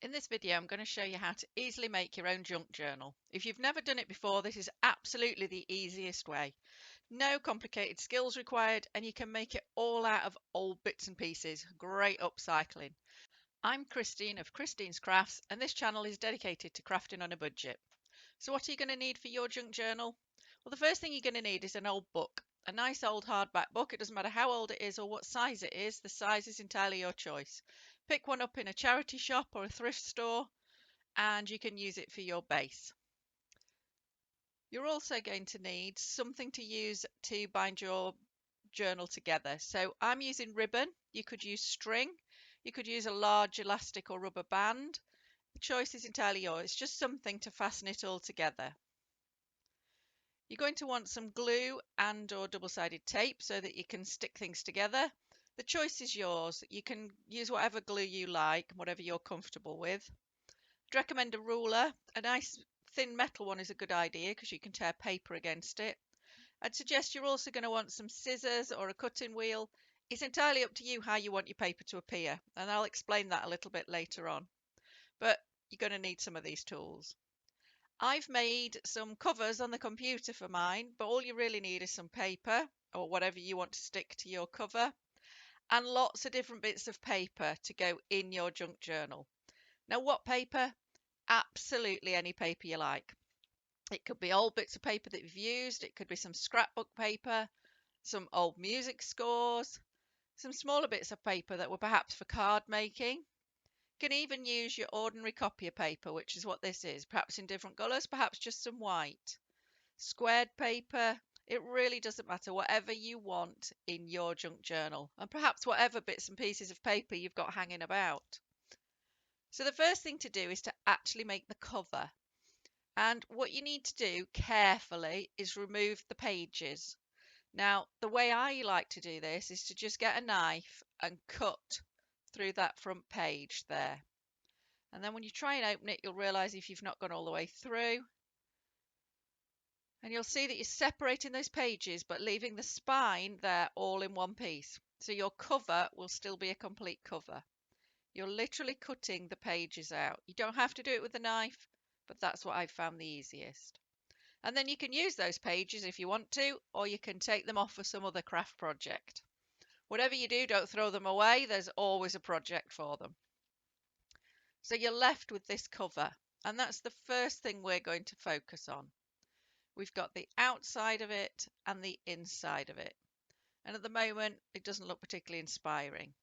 In this video, I'm going to show you how to easily make your own junk journal. If you've never done it before, this is absolutely the easiest way. No complicated skills required, and you can make it all out of old bits and pieces. Great upcycling. I'm Christine of Christine's Crafts, and this channel is dedicated to crafting on a budget. So what are you going to need for your junk journal? Well, the first thing you're going to need is an old book. A nice old hardback book. It doesn't matter how old it is or what size it is. The size is entirely your choice. Pick one up in a charity shop or a thrift store, and you can use it for your base. You're also going to need something to use to bind your journal together. So I'm using ribbon. You could use string. You could use a large elastic or rubber band. The choice is entirely yours. It's just something to fasten it all together. You're going to want some glue and or double-sided tape so that you can stick things together. The choice is yours. You can use whatever glue you like, whatever you're comfortable with. I'd recommend a ruler. A nice thin metal one is a good idea because you can tear paper against it. I'd suggest you're also going to want some scissors or a cutting wheel. It's entirely up to you how you want your paper to appear, and I'll explain that a little bit later on. But you're going to need some of these tools. I've made some covers on the computer for mine, but all you really need is some paper or whatever you want to stick to your cover, and lots of different bits of paper to go in your junk journal. Now, what paper? Absolutely any paper you like. It could be old bits of paper that you've used, it could be some scrapbook paper, some old music scores, some smaller bits of paper that were perhaps for card making. You can even use your ordinary copier paper, which is what this is, perhaps in different colours, perhaps just some white. Squared paper, it really doesn't matter, whatever you want in your junk journal, and perhaps whatever bits and pieces of paper you've got hanging about. So the first thing to do is to actually make the cover. And what you need to do carefully is remove the pages. Now, the way I like to do this is to just get a knife and cut through that front page there. And then when you try and open it, you'll realize if you've not gone all the way through. And you'll see that you're separating those pages, but leaving the spine there all in one piece. So your cover will still be a complete cover. You're literally cutting the pages out. You don't have to do it with a knife, but that's what I've found the easiest. And then you can use those pages if you want to, or you can take them off for some other craft project. Whatever you do, don't throw them away. There's always a project for them. So you're left with this cover, and that's the first thing we're going to focus on. We've got the outside of it and the inside of it. And at the moment, it doesn't look particularly inspiring.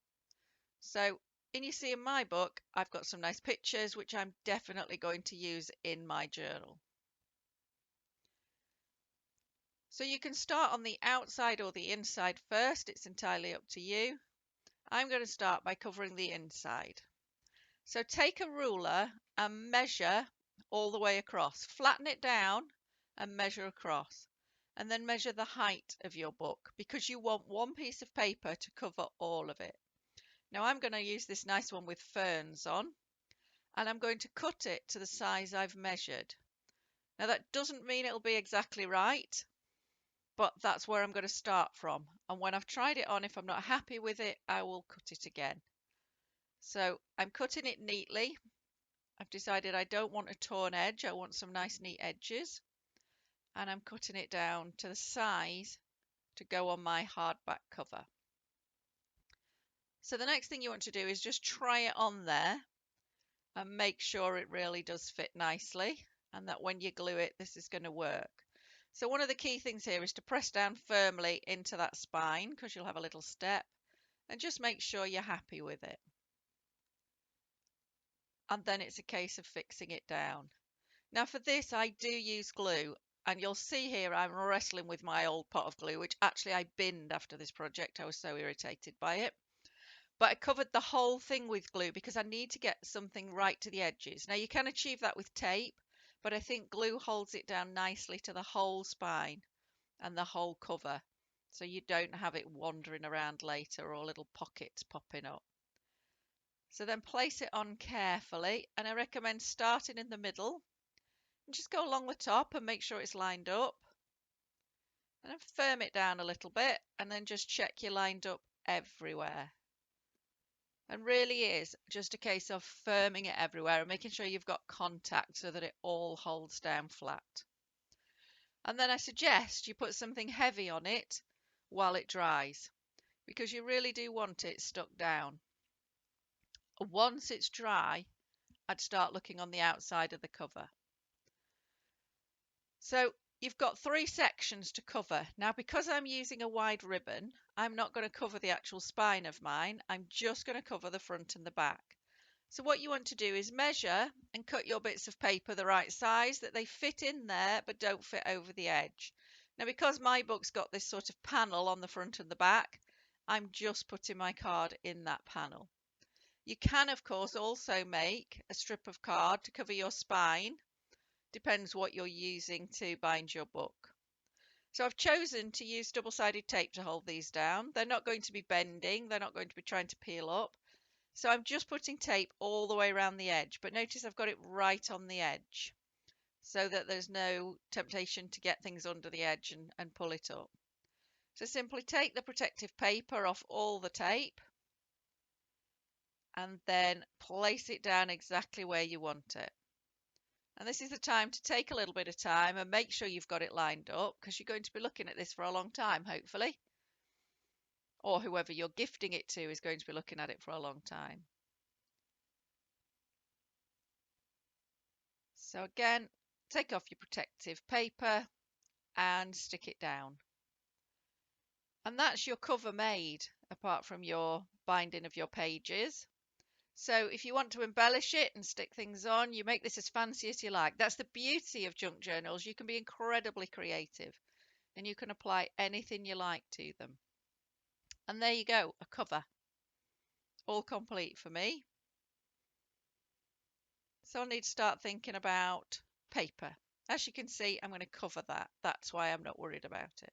So you see in my book, I've got some nice pictures, which I'm definitely going to use in my journal. So you can start on the outside or the inside first. It's entirely up to you. I'm going to start by covering the inside. So take a ruler and measure all the way across. Flatten it down and measure across. And then measure the height of your book because you want one piece of paper to cover all of it. Now I'm going to use this nice one with ferns on, and I'm going to cut it to the size I've measured. Now that doesn't mean it'll be exactly right, but that's where I'm going to start from. And when I've tried it on, if I'm not happy with it, I will cut it again. So I'm cutting it neatly. I've decided I don't want a torn edge. I want some nice neat edges. And I'm cutting it down to the size to go on my hardback cover. So the next thing you want to do is just try it on there and make sure it really does fit nicely and that when you glue it, this is going to work. So one of the key things here is to press down firmly into that spine because you'll have a little step, and just make sure you're happy with it. And then it's a case of fixing it down. Now for this I do use glue, and you'll see here I'm wrestling with my old pot of glue, which actually I binned after this project. I was so irritated by it. But I covered the whole thing with glue because I need to get something right to the edges. Now you can achieve that with tape, but I think glue holds it down nicely to the whole spine and the whole cover, so you don't have it wandering around later or little pockets popping up. So then place it on carefully, and I recommend starting in the middle and just go along the top and make sure it's lined up, and then firm it down a little bit and then just check you're lined up everywhere. and really is just a case of firming it everywhere and making sure you've got contact so that it all holds down flat. And then I suggest you put something heavy on it while it dries, because you really do want it stuck down. Once it's dry, I'd start looking on the outside of the cover. So you've got 3 sections to cover. Now, because I'm using a wide ribbon, I'm not going to cover the actual spine of mine. I'm just going to cover the front and the back. So what you want to do is measure and cut your bits of paper the right size, that they fit in there but don't fit over the edge. Now, because my book's got this sort of panel on the front and the back, I'm just putting my card in that panel. You can, of course, also make a strip of card to cover your spine. Depends what you're using to bind your book. So I've chosen to use double-sided tape to hold these down. They're not going to be bending, they're not going to be trying to peel up. So I'm just putting tape all the way around the edge, but notice I've got it right on the edge so that there's no temptation to get things under the edge and pull it up. So simply take the protective paper off all the tape and then place it down exactly where you want it. And this is the time to take a little bit of time and make sure you've got it lined up, because you're going to be looking at this for a long time, hopefully. Or whoever you're gifting it to is going to be looking at it for a long time. So again, take off your protective paper and stick it down. And that's your cover made, apart from your binding of your pages. So if you want to embellish it and stick things on, you make this as fancy as you like. That's the beauty of junk journals. You can be incredibly creative and you can apply anything you like to them. And there you go, a cover. All complete for me. So I'll need to start thinking about paper. As you can see, I'm going to cover that. That's why I'm not worried about it.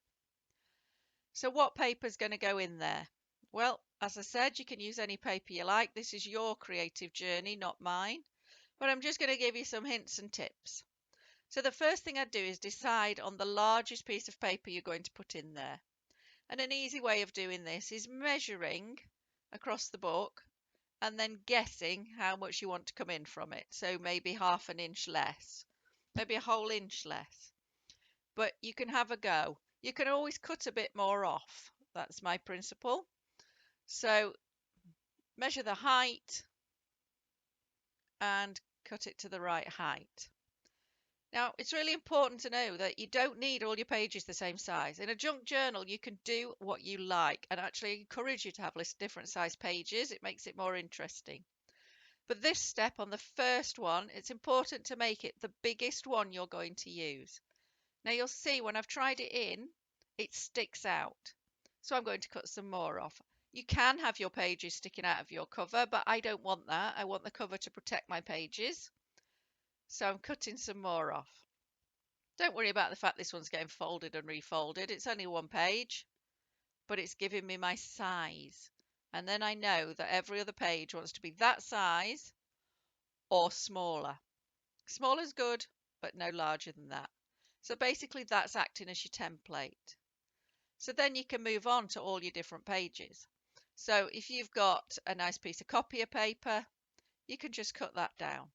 So what paper is going to go in there? Well, as I said, you can use any paper you like. This is your creative journey, not mine. But I'm just going to give you some hints and tips. So the first thing I'd do is decide on the largest piece of paper you're going to put in there. And an easy way of doing this is measuring across the book and then guessing how much you want to come in from it. So maybe half an inch less, maybe a whole inch less. But you can have a go. You can always cut a bit more off. That's my principle. So measure the height and cut it to the right height. Now, it's really important to know that you don't need all your pages the same size. In a junk journal, you can do what you like, and actually encourage you to have different size pages. It makes it more interesting. But this step on the first one, it's important to make it the biggest one you're going to use. Now you'll see when I've tried it in, it sticks out. So I'm going to cut some more off. You can have your pages sticking out of your cover, but I don't want that. I want the cover to protect my pages. So I'm cutting some more off. Don't worry about the fact this one's getting folded and refolded. It's only one page, but it's giving me my size. And then I know that every other page wants to be that size or smaller. Smaller is good, but no larger than that. So basically that's acting as your template. So then you can move on to all your different pages. So if you've got a nice piece of copier paper, you can just cut that down.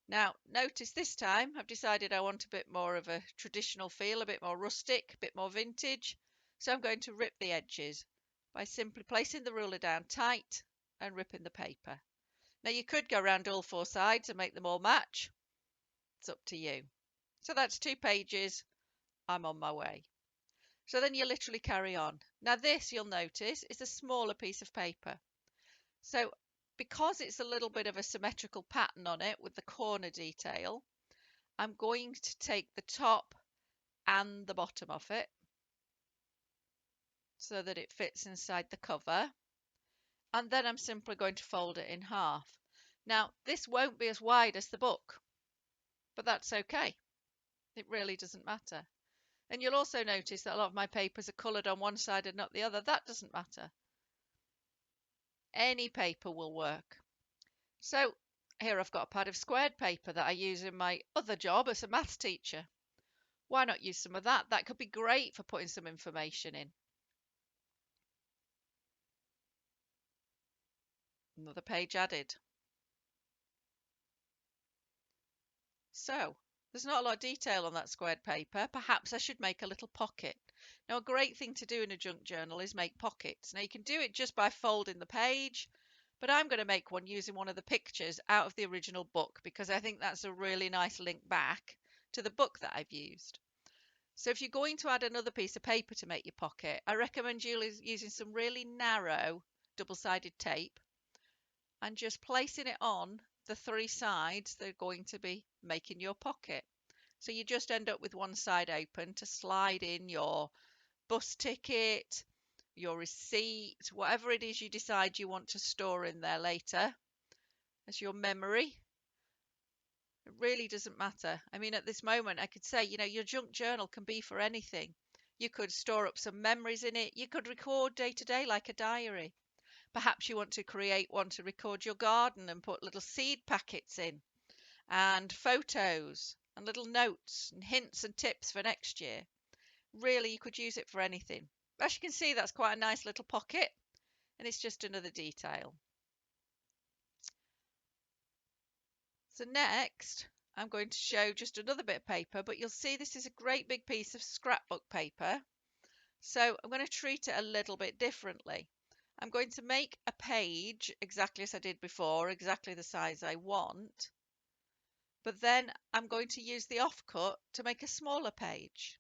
Now, notice this time I've decided I want a bit more of a traditional feel, a bit more rustic, a bit more vintage. So I'm going to rip the edges by simply placing the ruler down tight and ripping the paper. Now you could go around all 4 sides and make them all match. It's up to you. So that's 2 pages. I'm on my way. So then you literally carry on. Now this, you'll notice, is a smaller piece of paper. So because it's a little bit of a symmetrical pattern on it with the corner detail, I'm going to take the top and the bottom of it so that it fits inside the cover. And then I'm simply going to fold it in half. Now, this won't be as wide as the book, but that's okay. It really doesn't matter. And you'll also notice that a lot of my papers are coloured on one side and not the other. That doesn't matter. Any paper will work. So here I've got a pad of squared paper that I use in my other job as a maths teacher. Why not use some of that? That could be great for putting some information in. Another page added. So, there's not a lot of detail on that squared paper. Perhaps I should make a little pocket. Now, a great thing to do in a junk journal is make pockets. Now, you can do it just by folding the page, but I'm going to make one using one of the pictures out of the original book because I think that's a really nice link back to the book that I've used. So if you're going to add another piece of paper to make your pocket, I recommend you using some really narrow double-sided tape and just placing it on the three sides that are going to be making your pocket. So you just end up with one side open to slide in your bus ticket, your receipt, whatever it is you decide you want to store in there later as your memory. It really doesn't matter. I mean, at this moment, I could say, your junk journal can be for anything. You could store up some memories in it. You could record day to day like a diary. Perhaps you want to create one to record your garden and put little seed packets in, and photos and little notes and hints and tips for next year. Really, you could use it for anything. As you can see, that's quite a nice little pocket, and it's just another detail. So next, I'm going to show just another bit of paper, but you'll see this is a great big piece of scrapbook paper. So I'm going to treat it a little bit differently. I'm going to make a page exactly as I did before, exactly the size I want, but then I'm going to use the offcut to make a smaller page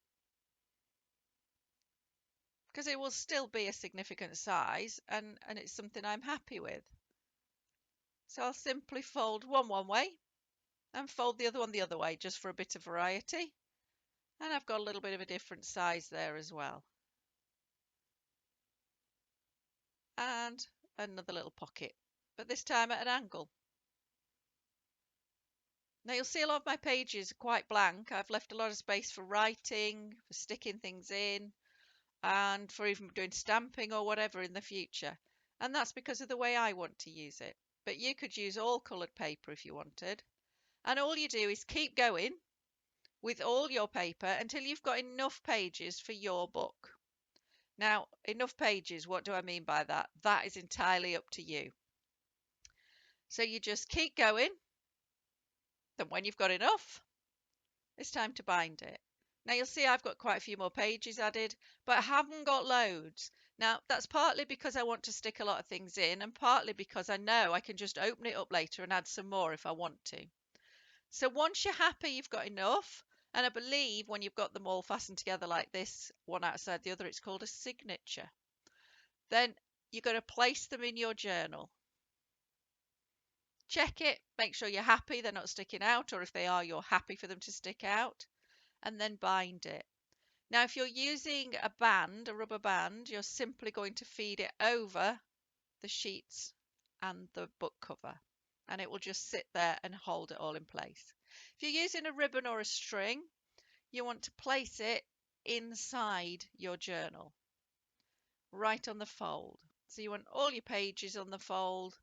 because it will still be a significant size and it's something I'm happy with. So I'll simply fold one way and fold the other one the other way just for a bit of variety. And I've got a little bit of a different size there as well. And another little pocket, but this time at an angle. Now you'll see a lot of my pages are quite blank. I've left a lot of space for writing, for sticking things in, and for even doing stamping or whatever in the future. And that's because of the way I want to use it. But you could use all coloured paper if you wanted. And all you do is keep going with all your paper until you've got enough pages for your book. Now, enough pages, what do I mean by that? That is entirely up to you. So you just keep going. Then when you've got enough, it's time to bind it. Now you'll see I've got quite a few more pages added, but I haven't got loads. Now that's partly because I want to stick a lot of things in and partly because I know I can just open it up later and add some more if I want to. So once you're happy you've got enough, and I believe when you've got them all fastened together like this, one outside the other, it's called a signature. Then you're going to place them in your journal. Check it, make sure you're happy they're not sticking out, or if they are, you're happy for them to stick out, and then bind it. Now, if you're using a band, a rubber band, you're simply going to feed it over the sheets and the book cover, and it will just sit there and hold it all in place. If you're using a ribbon or a string, you want to place it inside your journal, right on the fold. So you want all your pages on the fold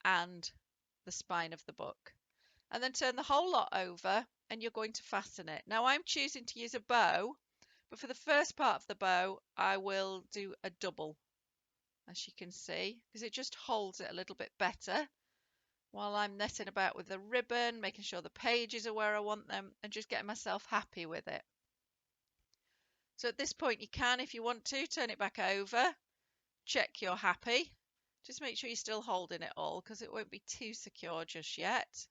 and the spine of the book. And then turn the whole lot over and you're going to fasten it. Now I'm choosing to use a bow, but for the first part of the bow I will do a double, as you can see, because it just holds it a little bit better while I'm netting about with the ribbon, making sure the pages are where I want them and just getting myself happy with it. So at this point you can, if you want to, turn it back over, check you're happy. Just make sure you're still holding it all because it won't be too secure just yet.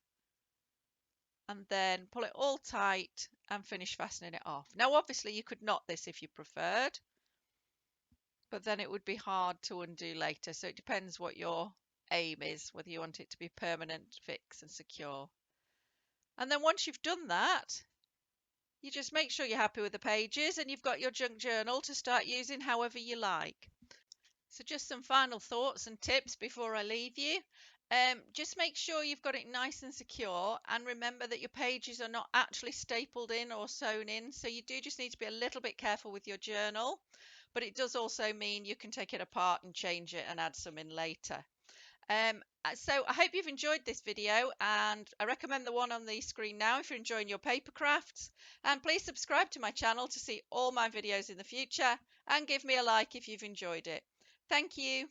And then pull it all tight and finish fastening it off. Now obviously you could knot this if you preferred, but then it would be hard to undo later. So it depends what your aim is, whether you want it to be permanent, fixed and secure. And then once you've done that, you just make sure you're happy with the pages and you've got your junk journal to start using however you like. So just some final thoughts and tips before I leave you. Just make sure you've got it nice and secure, and remember that your pages are not actually stapled in or sewn in, so you do just need to be a little bit careful with your journal, but it does also mean you can take it apart and change it and add some in later. So I hope you've enjoyed this video, and I recommend the one on the screen now if you're enjoying your paper crafts, and please subscribe to my channel to see all my videos in the future and give me a like if you've enjoyed it. Thank you.